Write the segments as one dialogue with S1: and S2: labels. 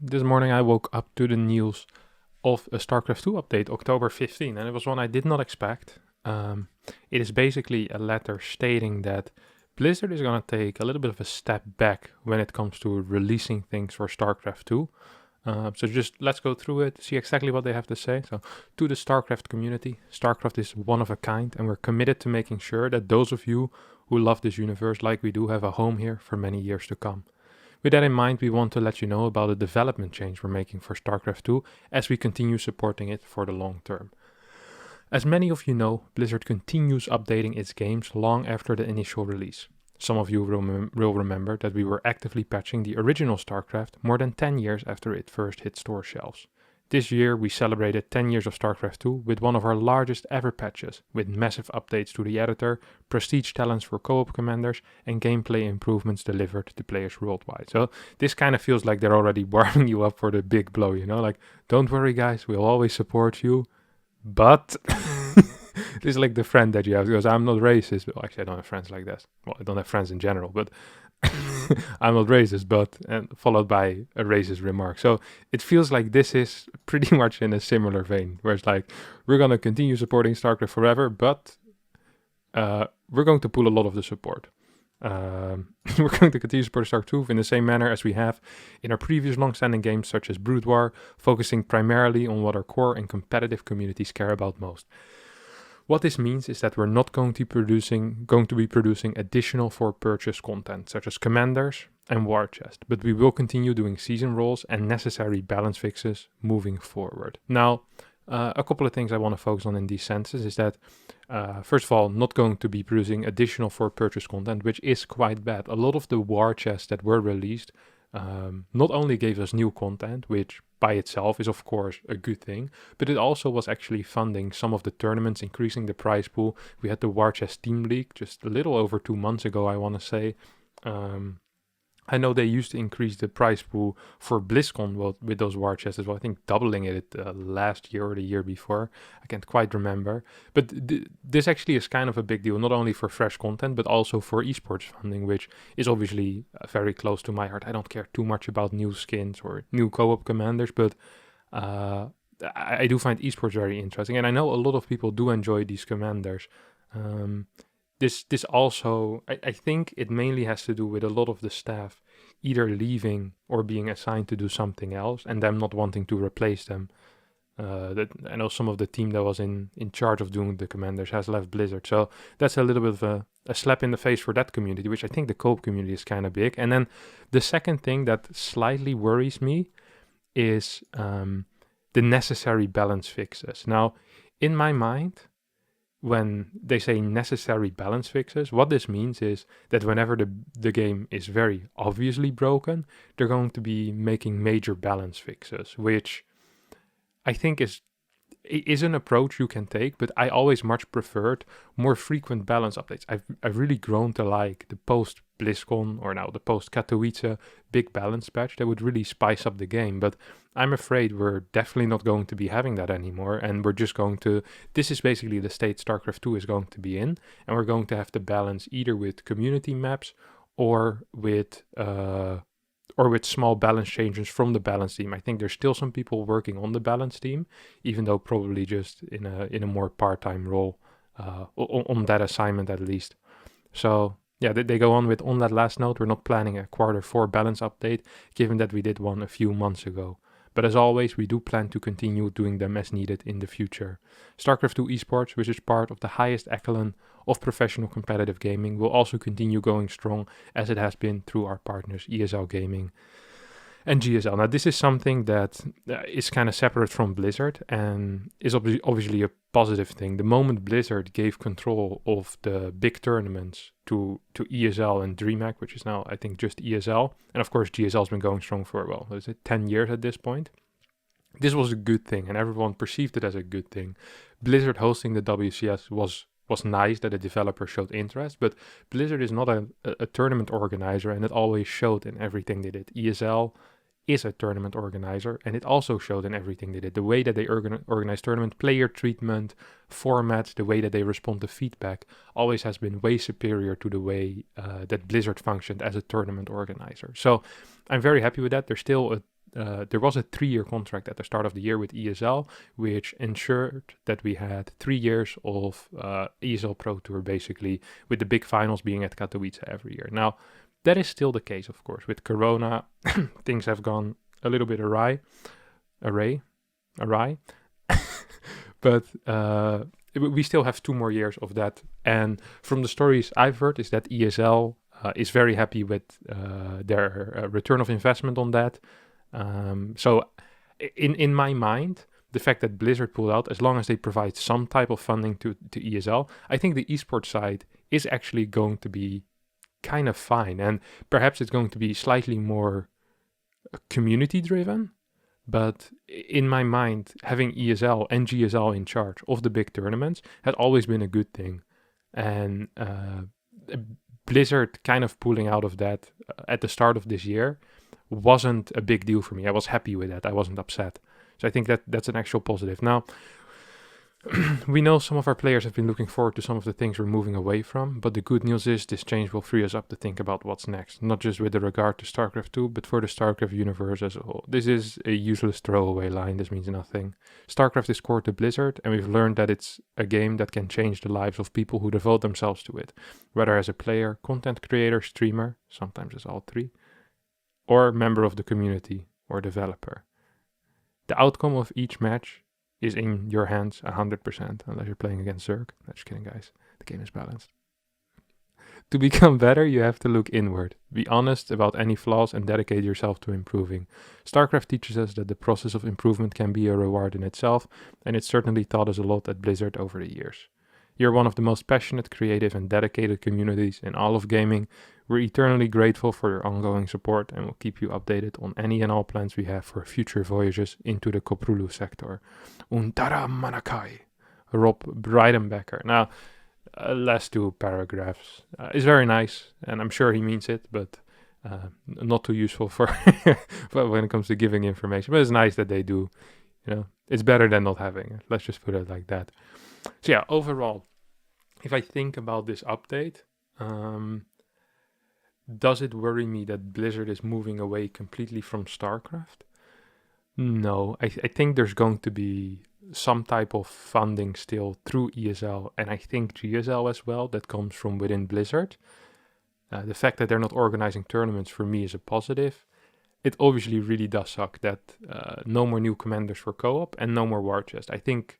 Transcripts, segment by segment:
S1: This morning I woke up to the news of a StarCraft 2 update, October 15, and it was one I did not expect. It is basically a letter stating that Blizzard is going to take a little bit of a step back when it comes to releasing things for StarCraft 2. So just let's go through it, see exactly what they have to say. So, to the StarCraft community, StarCraft is one of a kind, and we're committed to making sure that those of you who love this universe like we do have a home here for many years to come. With that in mind, we want to let you know about a development change we're making for StarCraft 2 as we continue supporting it for the long term. As many of you know, Blizzard continues updating its games long after the initial release. Some of you will remember that we were actively patching the original StarCraft more than 10 years after it first hit store shelves. This year we celebrated 10 years of StarCraft 2 with one of our largest ever patches, with massive updates to the editor, prestige talents for co-op commanders, and gameplay improvements delivered to players worldwide. So this kind of feels like they're already warming you up for the big blow, like, don't worry guys, we'll always support you, but... This is like the friend that you have, because I'm not racist. Well, actually, I don't have friends like this. Well, I don't have friends in general, but I'm not racist, but, and followed by a racist remark. So it feels like this is pretty much in a similar vein, where it's like, we're going to continue supporting StarCraft forever, but we're going to pull a lot of the support. We're going to continue supporting StarCraft 2 in the same manner as we have in our previous long-standing games, such as Brood War, focusing primarily on what our core and competitive communities care about most. What this means is that we're not going to be producing additional for purchase content, such as commanders and war chest, but we will continue doing season roles and necessary balance fixes moving forward. Now, a couple of things I want to focus on in these senses is that, first of all, not going to be producing additional for purchase content, which is quite bad. A lot of the war chests that were released not only gave us new content, which by itself is of course a good thing, but it also was actually funding some of the tournaments, increasing the prize pool. We had the War Chest Team League just a little over 2 months ago, I want to say. I know they used to increase the prize pool for BlizzCon with those war chests as well. I think doubling it last year or the year before. I can't quite remember. But this actually is kind of a big deal, not only for fresh content, but also for esports funding, which is obviously very close to my heart. I don't care too much about new skins or new co-op commanders, but I do find esports very interesting. And I know a lot of people do enjoy these commanders. This also, I think it mainly has to do with a lot of the staff either leaving or being assigned to do something else and them not wanting to replace them. I know some of the team that was in charge of doing the commanders has left Blizzard. So that's a little bit of a slap in the face for that community, which I think the co-op community is kind of big. And then the second thing that slightly worries me is the necessary balance fixes. Now, in my mind, when they say necessary balance fixes, what this means is that whenever the game is very obviously broken, they're going to be making major balance fixes, which I think is an approach you can take, but I always much preferred more frequent balance updates. I've really grown to like the post BlizzCon or now the post Katowice big balance patch that would really spice up the game, but I'm afraid we're definitely not going to be having that anymore, and we're just going to, this is basically the state StarCraft 2 is going to be in, and we're going to have to balance either with community maps or with small balance changes from the balance team. I think there's still some people working on the balance team, even though probably just in a more part-time role on that assignment at least. So yeah, they go on with, on that last note, we're not planning a Q4 balance update, given that we did one a few months ago. But as always, we do plan to continue doing them as needed in the future. StarCraft 2 Esports, which is part of the highest echelon of professional competitive gaming, will also continue going strong as it has been through our partners ESL Gaming and GSL. Now, this is something that is kind of separate from Blizzard and is obviously a positive thing. The moment Blizzard gave control of the big tournaments to ESL and DreamHack, which is now, I think, just ESL, and of course GSL has been going strong for, well, is it 10 years at this point? This was a good thing, and everyone perceived it as a good thing. Blizzard hosting the WCS was nice that a developer showed interest, but Blizzard is not a tournament organizer, and it always showed in everything they did. ESL is a tournament organizer, and it also showed in everything they did. The way that they organize tournament, player treatment, formats, the way that they respond to feedback always has been way superior to the way that Blizzard functioned as a tournament organizer. So I'm very happy with that. There's still there was a 3-year contract at the start of the year with ESL, which ensured that we had 3 years of ESL Pro Tour, basically, with the big finals being at Katowice every year. Now, that is still the case, of course. With Corona, things have gone a little bit awry. But we still have 2 more years of that. And from the stories I've heard is that ESL is very happy with their return of investment on that. So in my mind, the fact that Blizzard pulled out, as long as they provide some type of funding to ESL, I think the esports side is actually going to be kind of fine. And perhaps it's going to be slightly more community driven. But in my mind, having ESL and GSL in charge of the big tournaments has always been a good thing. And Blizzard kind of pulling out of that at the start of this year wasn't a big deal for me. I was happy with that. I wasn't upset. So I think that's an actual positive. Now, we know some of our players have been looking forward to some of the things we're moving away from, but the good news is this change will free us up to think about what's next, not just with regard to StarCraft 2, but for the StarCraft universe as a whole. This is a useless throwaway line. This means nothing. StarCraft is core to Blizzard, and we've learned that it's a game that can change the lives of people who devote themselves to it, whether as a player, content creator, streamer, sometimes as all three, or member of the community or developer. The outcome of each match is in your hands 100%, unless you're playing against Zerg. No, just kidding, guys. The game is balanced. To become better, you have to look inward. Be honest about any flaws and dedicate yourself to improving. StarCraft teaches us that the process of improvement can be a reward in itself, and it certainly taught us a lot at Blizzard over the years. You're one of the most passionate, creative, and dedicated communities in all of gaming. We're eternally grateful for your ongoing support and will keep you updated on any and all plans we have for future voyages into the Koprulu sector. Untara Manakai, Rob Breidenbecker. Now, last 2 paragraphs is very nice, and I'm sure he means it, but not too useful for when it comes to giving information. But it's nice that they do. You know, it's better than not having it. Let's just put it like that. So yeah, overall, if I think about this update, does it worry me that Blizzard is moving away completely from StarCraft? No, I think there's going to be some type of funding still through ESL, and I think GSL as well, that comes from within Blizzard. The fact that they're not organizing tournaments for me is a positive. It obviously really does suck that no more new commanders for co-op and no more war chest. I think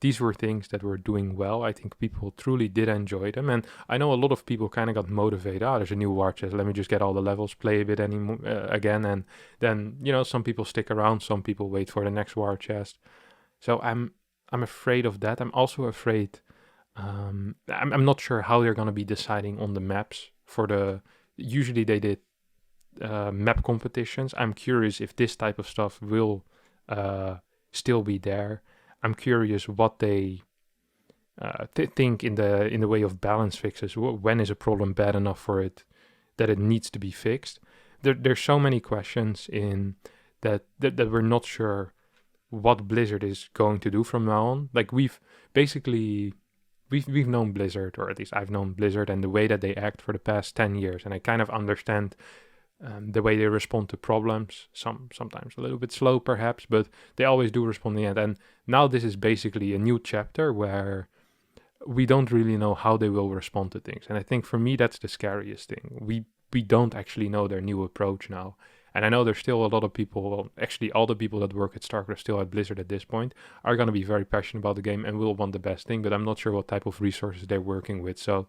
S1: these were things that were doing well. I think people truly did enjoy them. And I know a lot of people kind of got motivated. There's a new war chest. Let me just get all the levels, play a bit again. And then, some people stick around. Some people wait for the next war chest. So I'm afraid of that. I'm also afraid. I'm not sure how they're going to be deciding on the maps for the. Usually they did map competitions. I'm curious if this type of stuff will still be there. I'm curious what they think in the way of balance fixes. When is a problem bad enough for it that it needs to be fixed? There's so many questions in that we're not sure what Blizzard is going to do from now on. Like we've known Blizzard, or at least I've known Blizzard and the way that they act for the past 10 years, and I kind of understand the way they respond to problems, sometimes a little bit slow perhaps, but they always do respond in the end. And now this is basically a new chapter where we don't really know how they will respond to things. And I think for me, that's the scariest thing. We don't actually know their new approach now. And I know there's still a lot of people, well, actually all the people that work at StarCraft still at Blizzard at this point are going to be very passionate about the game and will want the best thing, but I'm not sure what type of resources they're working with. So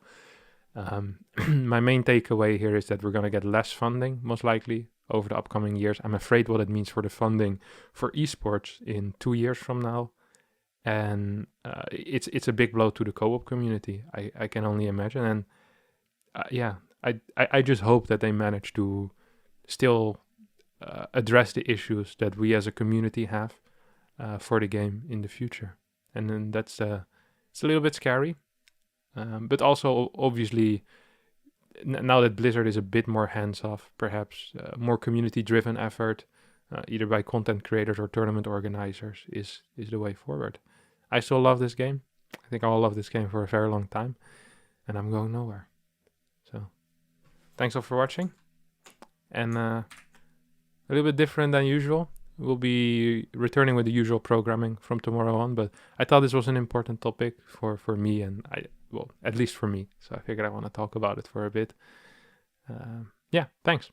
S1: my main takeaway here is that we're going to get less funding, most likely, over the upcoming years. I'm afraid what it means for the funding for esports in 2 years from now. And it's a big blow to the co-op community, I can only imagine. And I just hope that they manage to still address the issues that we as a community have for the game in the future. And then it's a little bit scary. But also, obviously, now that Blizzard is a bit more hands-off, perhaps more community-driven effort, either by content creators or tournament organizers, is the way forward. I still love this game. I think I'll love this game for a very long time, and I'm going nowhere. So, thanks all for watching, and a little bit different than usual. We'll be returning with the usual programming from tomorrow on, but I thought this was an important topic for me, and well, at least for me. So I figured I want to talk about it for a bit. Yeah, thanks.